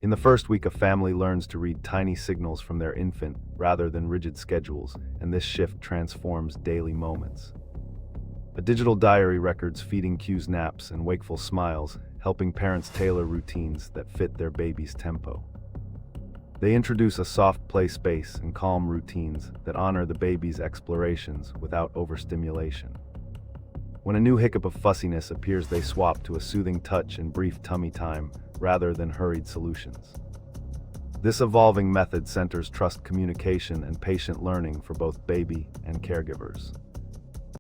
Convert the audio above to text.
In the first week, a family learns to read tiny signals from their infant rather than rigid schedules, and this shift transforms daily moments. A digital diary records feeding cues, naps, and wakeful smiles, helping parents tailor routines that fit their baby's tempo. They introduce a soft play space and calm routines that honor the baby's explorations without overstimulation. When a new hiccup of fussiness appears, they swap to a soothing touch and brief tummy time rather than hurried solutions. This evolving method centers trust, communication, and patient learning for both baby and caregivers.